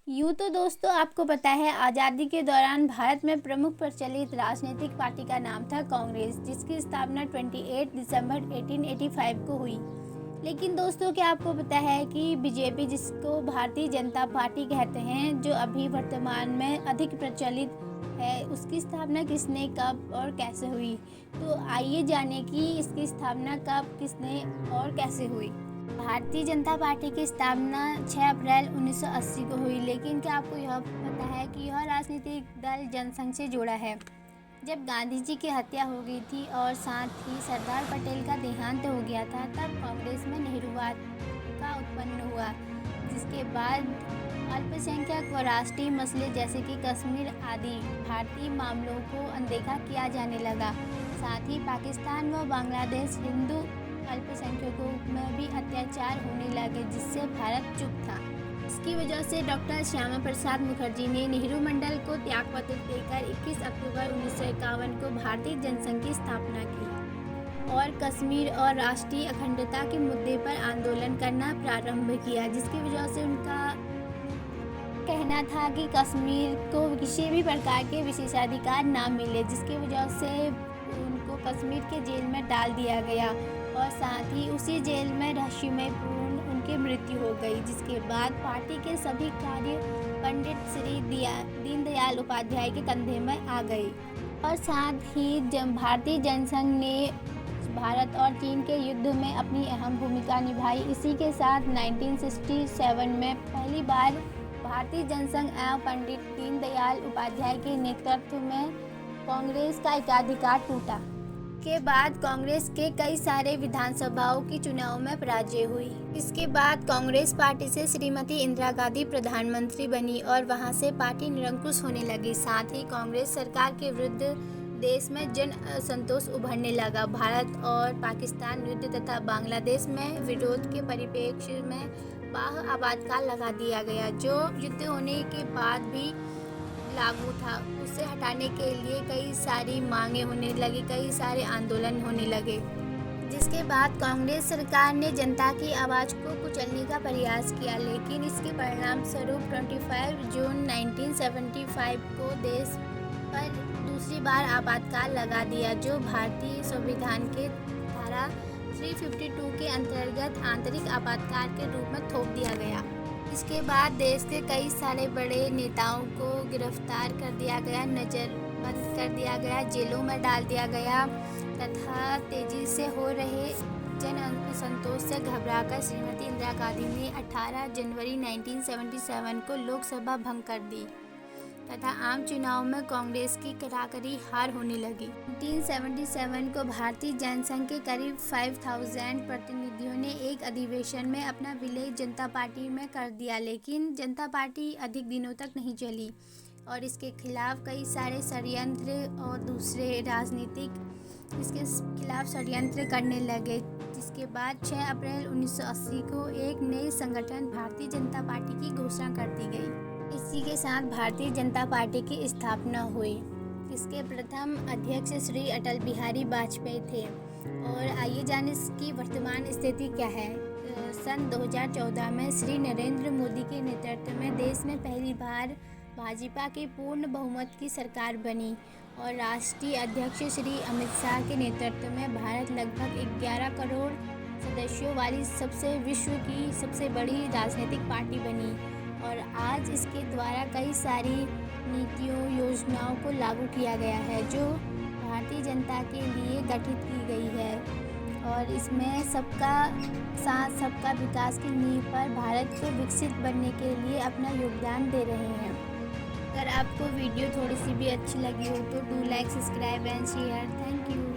यूँ तो दोस्तों आपको पता है आज़ादी के दौरान भारत में प्रमुख प्रचलित राजनीतिक पार्टी का नाम था कांग्रेस, जिसकी स्थापना 28 दिसंबर 1885 को हुई। लेकिन दोस्तों क्या आपको पता है कि बीजेपी, जिसको भारतीय जनता पार्टी कहते हैं, जो अभी वर्तमान में अधिक प्रचलित है, उसकी स्थापना किसने, कब और कैसे हुई। तो आइए जाने कि इसकी स्थापना कब, किसने और कैसे हुई। भारतीय जनता पार्टी की स्थापना 6 अप्रैल 1980 को हुई। लेकिन क्या आपको यह पता है कि यह राजनीतिक दल जनसंघ से जुड़ा है। जब गांधी जी की हत्या हो गई थी और साथ ही सरदार पटेल का देहांत हो गया था, तब कांग्रेस में नेहरूवाद का उत्पन्न हुआ, जिसके बाद अल्पसंख्यक व राष्ट्रीय मसले जैसे कि कश्मीर आदि भारतीय मामलों को अनदेखा किया जाने लगा। साथ ही पाकिस्तान व बांग्लादेश हिंदू अल्पसंख्यकों में भी अत्याचार होने लगे, जिससे भारत चुप था। इसकी वजह से डॉक्टर श्यामा प्रसाद मुखर्जी ने नेहरू मंडल को त्यागपत्र देकर 21 अक्टूबर 1951 को भारतीय जनसंघ की स्थापना की और कश्मीर और राष्ट्रीय अखंडता के मुद्दे पर आंदोलन करना प्रारंभ किया, जिसकी वजह से उनका कहना था कि कश्मीर को किसी भी प्रकार के विशेषाधिकार ना मिले, जिसकी वजह से उनको कश्मीर के जेल में डाल दिया गया और साथ ही उसी जेल में रहस्यमय पूर्ण उनकी मृत्यु हो गई। जिसके बाद पार्टी के सभी कार्य पंडित श्री दीनदयाल उपाध्याय के कंधे में आ गए और साथ ही भारतीय जनसंघ ने भारत और चीन के युद्ध में अपनी अहम भूमिका निभाई। इसी के साथ 1967 में पहली बार भारतीय जनसंघ एवं पंडित दीनदयाल उपाध्याय के नेतृत्व में कांग्रेस का एकाधिकार टूटा। के बाद कांग्रेस के कई सारे विधानसभाओं की चुनाव में पराजय हुई। इसके बाद कांग्रेस पार्टी से श्रीमती इंदिरा गांधी प्रधानमंत्री बनी और वहां से पार्टी निरंकुश होने लगी। साथ ही कांग्रेस सरकार के विरुद्ध देश में जन असंतोष उभरने लगा। भारत और पाकिस्तान युद्ध तथा बांग्लादेश में विरोध के परिप्रेक्ष्य में बाह्य आपातकाल लगा दिया गया, जो युद्ध होने के बाद भी लागू था। उसे हटाने के लिए कई सारी मांगे होने लगी, कई सारे आंदोलन होने लगे, जिसके बाद कांग्रेस सरकार ने जनता की आवाज़ को कुचलने का प्रयास किया। लेकिन इसके परिणाम स्वरूप 25 जून 1975 को देश पर दूसरी बार आपातकाल लगा दिया, जो भारतीय संविधान के धारा 352 के अंतर्गत आंतरिक आपातकाल के रूप में थोप दिया गया। इसके बाद देश के कई सारे बड़े नेताओं को गिरफ्तार कर दिया गया, नजरबंद कर दिया गया, जेलों में डाल दिया गया तथा तेजी से हो रहे जन असंतोष से घबराकर श्रीमती इंदिरा गांधी ने 18 जनवरी 1977 को लोकसभा भंग कर दी तथा आम चुनाव में कांग्रेस की करारी हार होने लगी। 1977 को भारतीय जनसंघ के करीब 5000 प्रतिनिधियों ने एक अधिवेशन में अपना विलय जनता पार्टी में कर दिया। लेकिन जनता पार्टी अधिक दिनों तक नहीं चली और इसके खिलाफ कई सारे षड्यंत्र और दूसरे राजनीतिक इसके खिलाफ षड्यंत्र करने लगे। जिसके बाद 6 अप्रैल 1980 को एक नए संगठन भारतीय जनता पार्टी की घोषणा कर दी गई। इसी के साथ भारतीय जनता पार्टी की स्थापना हुई। इसके प्रथम अध्यक्ष श्री अटल बिहारी वाजपेयी थे। और आइए जाने इसकी वर्तमान स्थिति क्या है। सन 2014 में श्री नरेंद्र मोदी के नेतृत्व में देश में पहली बार भाजपा की पूर्ण बहुमत की सरकार बनी और राष्ट्रीय अध्यक्ष श्री अमित शाह के नेतृत्व में भारत लगभग 11 करोड़ सदस्यों वाली विश्व की सबसे बड़ी राजनीतिक पार्टी बनी और आज इसके द्वारा कई सारी नीतियों योजनाओं को लागू किया गया है, जो भारतीय जनता के लिए गठित की गई है और इसमें सबका साथ सबका विकास की नींव पर भारत को विकसित बनने के लिए अपना योगदान दे रहे हैं। अगर आपको वीडियो थोड़ी सी भी अच्छी लगी हो तो do like, subscribe and share. Thank you.